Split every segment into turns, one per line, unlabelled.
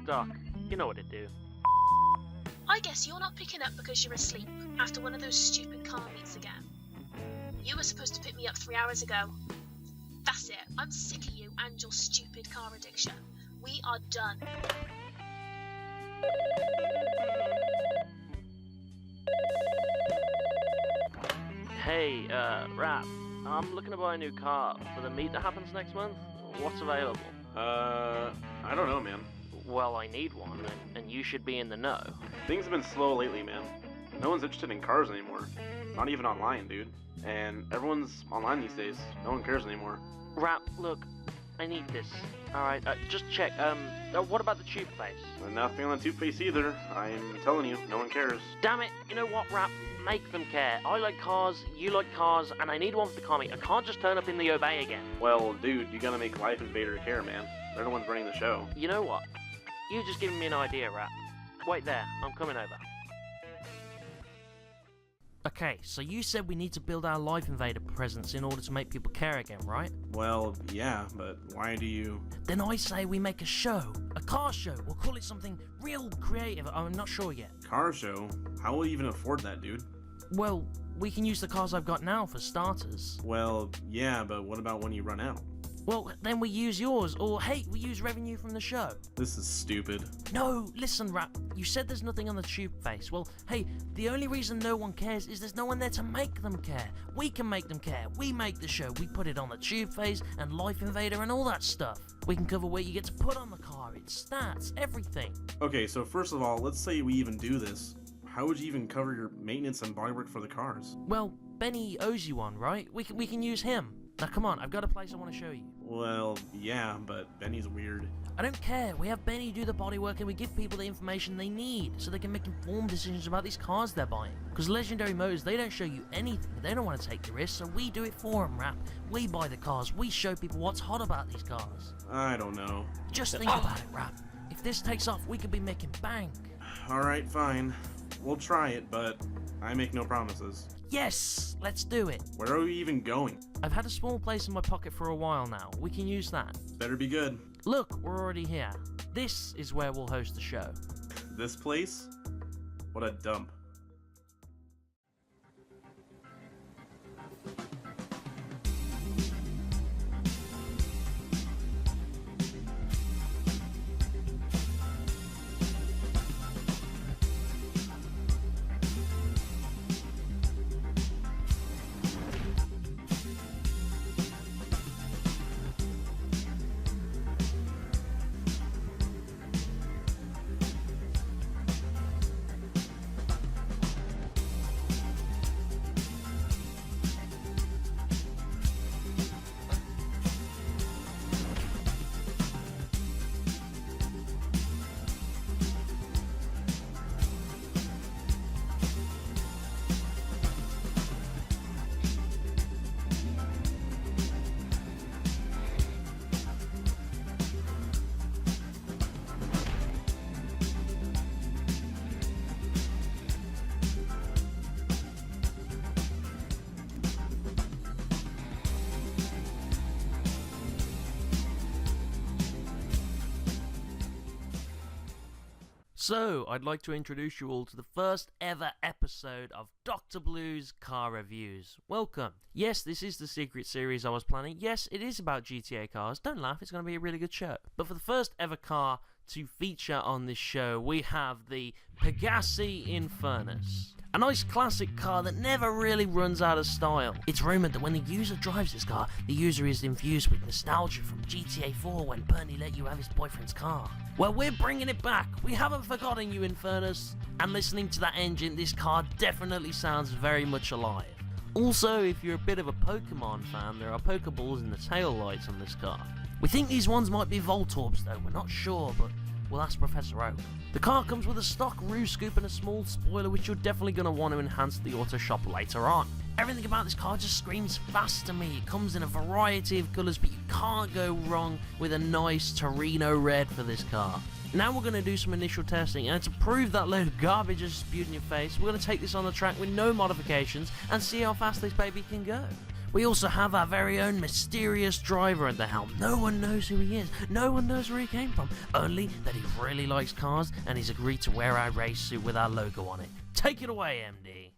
Doc, you know what to do.
I guess you're not picking up because you're asleep after one of those stupid car meets again. You were supposed to pick me up 3 hours ago. That's it. I'm sick of you and your stupid car addiction. We are done.
Hey, Rap, I'm looking to buy a new car for the meet that happens next month. What's available?
I don't know, man.
Well, I need one, and you should be in the know.
Things have been slow lately, man. No one's interested in cars anymore. Not even online, dude. And everyone's online these days. No one cares anymore.
Rap, look, I need this. Alright, just check, what about the tube face?
Nothing on the toothpaste either. I'm telling you, no one cares.
Damn it, you know what, Rap? Make them care. I like cars, you like cars, and I need one for the car meet. I can't just turn up in the Obey again.
Well, dude, you gotta make Life Invader care, man. They're the ones running the show.
You know what? You've just given me an idea, Rap. Wait there, I'm coming over. Okay, so you said we need to build our Life Invader presence in order to make people care again, right?
Well, yeah, but why do you...
Then I say we make a show. A car show. We'll call it something real creative. I'm not sure yet.
Car show? How will you even afford that, dude?
Well, we can use the cars I've got now for starters.
Well, yeah, but what about when you run out?
Well, then we use yours, or hey, we use revenue from the show.
This is stupid.
No, listen, Rap, you said there's nothing on the tube face. Well, hey, the only reason no one cares is there's no one there to make them care. We can make them care. We make the show. We put it on the tube face and Life Invader and all that stuff. We can cover where you get to put on the car, its stats, everything.
Okay, so first of all, let's say we even do this. How would you even cover your maintenance and bodywork for the cars?
Well, Benny owes you one, right? We can use him. Now come on, I've got a place I want to show you.
Well, yeah, but Benny's weird.
I don't care. We have Benny do the bodywork and we give people the information they need so they can make informed decisions about these cars they're buying. Because Legendary Motors, they don't show you anything. They don't want to take the risk, so we do it for them, Rap. We buy the cars. We show people what's hot about these cars.
I don't know.
Just think about it, Rap. If this takes off, we could be making bank.
Alright, fine. We'll try it, but I make no promises.
Yes! Let's do it.
Where are we even going?
I've had a small place in my pocket for a while now. We can use that.
Better be good.
Look, we're already here. This is where we'll host the show.
This place? What a dump.
So, I'd like to introduce you all to the first ever episode of Dr. Blue's Car Reviews. Welcome. Yes, this is the secret series I was planning. Yes, it is about GTA cars. Don't laugh, it's going to be a really good show. But for the first ever car to feature on this show, we have the Pegassi Infernus. A nice classic car that never really runs out of style. It's rumoured that when the user drives this car, the user is infused with nostalgia from GTA 4 when Bernie let you have his boyfriend's car. Well, we're bringing it back. We haven't forgotten you, Infernus. And listening to that engine, this car definitely sounds very much alive. Also, if you're a bit of a Pokemon fan, there are Pokeballs in the tail lights on this car. We think these ones might be Voltorbs though, we're not sure, but we'll ask Professor Oak. The car comes with a stock roof scoop and a small spoiler, which you're definitely going to want to enhance the auto shop later on. Everything about this car just screams fast to me. It comes in a variety of colours, but you can't go wrong with a nice Torino red for this car. Now we're going to do some initial testing, and to prove that load of garbage is spewed in your face, we're going to take this on the track with no modifications and see how fast this baby can go. We also have our very own mysterious driver at the helm. No one knows who he is, no one knows where he came from, only that he really likes cars and he's agreed to wear our race suit with our logo on it. Take it away, MD.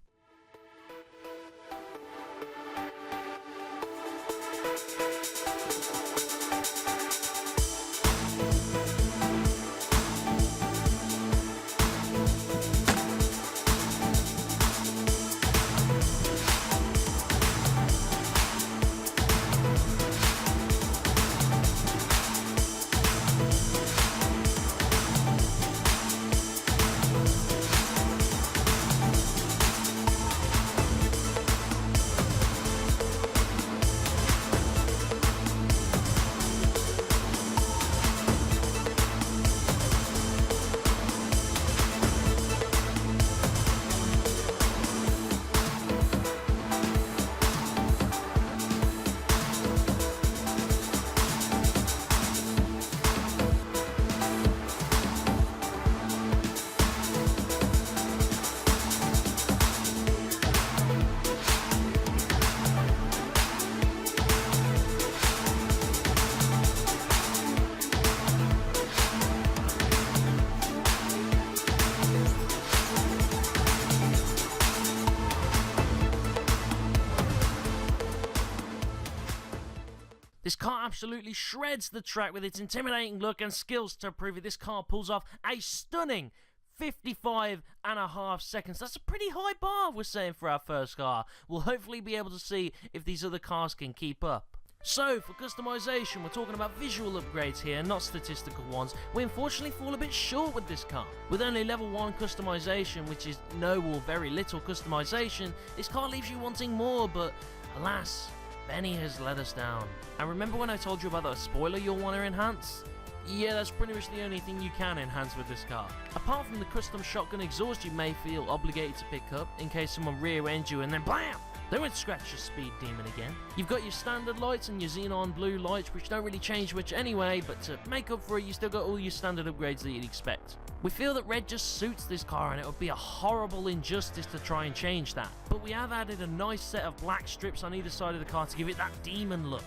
This car absolutely shreds the track with its intimidating look and skills. To prove it, this car pulls off a stunning 55.5 seconds. That's a pretty high bar, we're saying, for our first car. We'll hopefully be able to see if these other cars can keep up. So, for customization, we're talking about visual upgrades here, not statistical ones. We unfortunately fall a bit short with this car. With only level 1 customization, which is no or very little customization, this car leaves you wanting more, but alas, Benny has let us down. And remember when I told you about that spoiler you'll want to enhance? Yeah, that's pretty much the only thing you can enhance with this car. Apart from the custom shotgun exhaust you may feel obligated to pick up in case someone rear-ends you and then BAM! They won't scratch your speed demon again. You've got your standard lights and your xenon blue lights, which don't really change much anyway, but to make up for it, you still got all your standard upgrades that you'd expect. We feel that red just suits this car and it would be a horrible injustice to try and change that. But we have added a nice set of black strips on either side of the car to give it that demon look.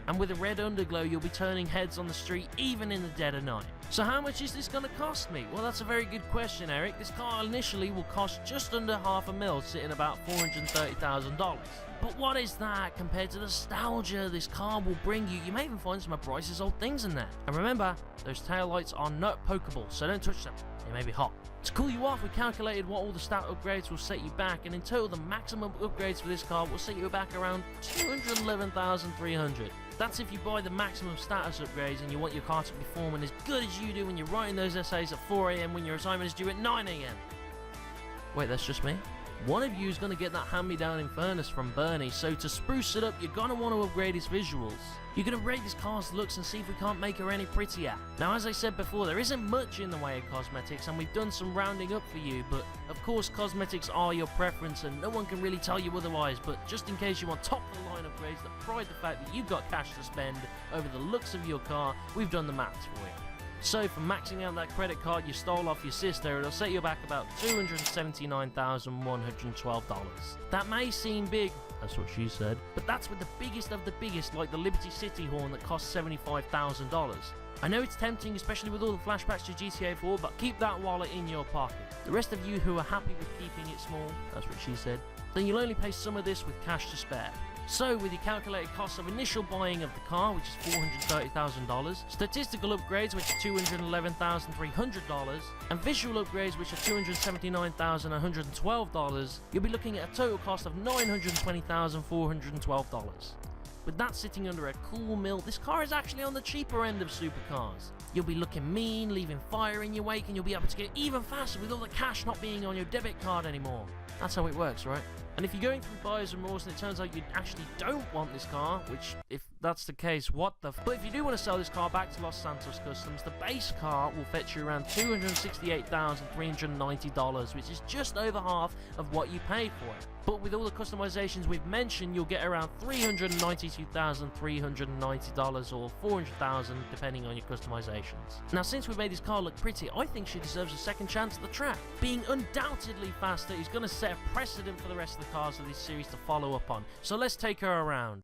And with a red underglow, you'll be turning heads on the street even in the dead of night. So how much is this going to cost me? Well, that's a very good question, Eric. This car initially will cost just under $500,000, sitting about $430,000. But what is that compared to the nostalgia this car will bring you? You may even find some of Bryce's old things in there. And remember, those taillights are not pokeable, so don't touch them. They may be hot. To cool you off, we calculated what all the stat upgrades will set you back, and in total, the maximum upgrades for this car will set you back around $211,300. That's if you buy the maximum status upgrades and you want your car to be performing as good as you do when you're writing those essays at 4 AM when your assignment is due at 9 AM. Wait, that's just me? One of you is going to get that hand-me-down Infernus from Bernie, so to spruce it up, you're going to want to upgrade his visuals. You're going to rate this car's looks and see if we can't make her any prettier. Now, as I said before, there isn't much in the way of cosmetics, and we've done some rounding up for you, but of course cosmetics are your preference and no one can really tell you otherwise, but just in case you want top-of-the-line upgrades that pride the fact that you've got cash to spend over the looks of your car, we've done the maths for you. So for maxing out that credit card you stole off your sister, it'll set you back about $279,112. That may seem big, that's what she said, but that's with the biggest of the biggest, like the Liberty City horn that costs $75,000. I know it's tempting, especially with all the flashbacks to GTA 4, but keep that wallet in your pocket. The rest of you who are happy with keeping it small, that's what she said, then you'll only pay some of this with cash to spare. So, with your calculated cost of initial buying of the car, which is $430,000, statistical upgrades, which are $211,300, and visual upgrades, which are $279,112, you'll be looking at a total cost of $920,412. With that sitting under a cool mill, this car is actually on the cheaper end of supercars. You'll be looking mean, leaving fire in your wake, and you'll be able to get even faster with all the cash not being on your debit card anymore. That's how it works, right? And if you're going through buyer's remorse and it turns out you actually don't want this car, which, if that's the case, what the But if you do want to sell this car back to Los Santos Customs, the base car will fetch you around $268,390, which is just over half of what you paid for it. But with all the customizations we've mentioned, you'll get around $392,390 or $400,000 depending on your customizations. Now, since we made this car look pretty, I think she deserves a second chance at the track. Being undoubtedly faster is going to set a precedent for the rest of the cars of this series to follow up on. So let's take her around.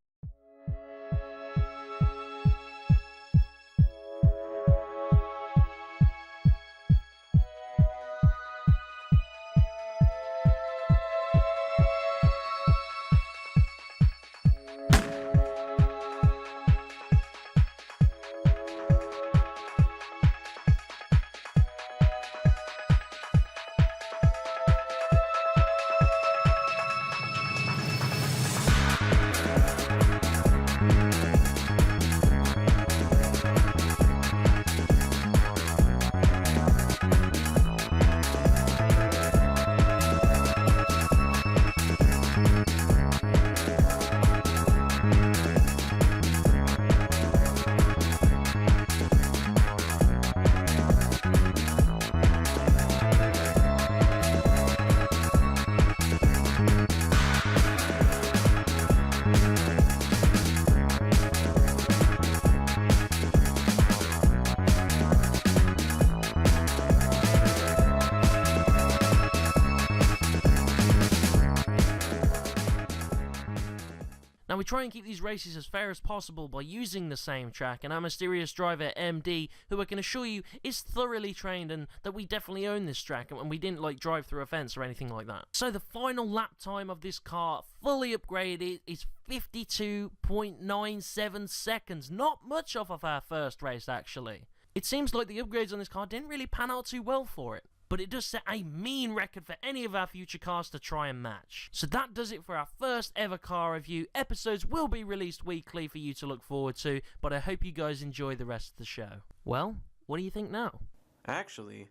Now, we try and keep these races as fair as possible by using the same track, and our mysterious driver, MD, who I can assure you is thoroughly trained and that we definitely own this track, and we didn't like drive through a fence or anything like that. So the final lap time of this car, fully upgraded, is 52.97 seconds. Not much off of our first race, actually. It seems like the upgrades on this car didn't really pan out too well for it, but it does set a mean record for any of our future cars to try and match. So that does it for our first ever car review. Episodes will be released weekly for you to look forward to, but I hope you guys enjoy the rest of the show. Well, what do you think now?
Actually,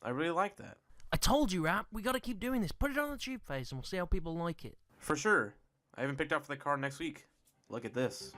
I really like that.
I told you, Rap, we gotta keep doing this. Put it on the tube face and we'll see how people like it.
For sure. I even picked out for the car next week. Look at this.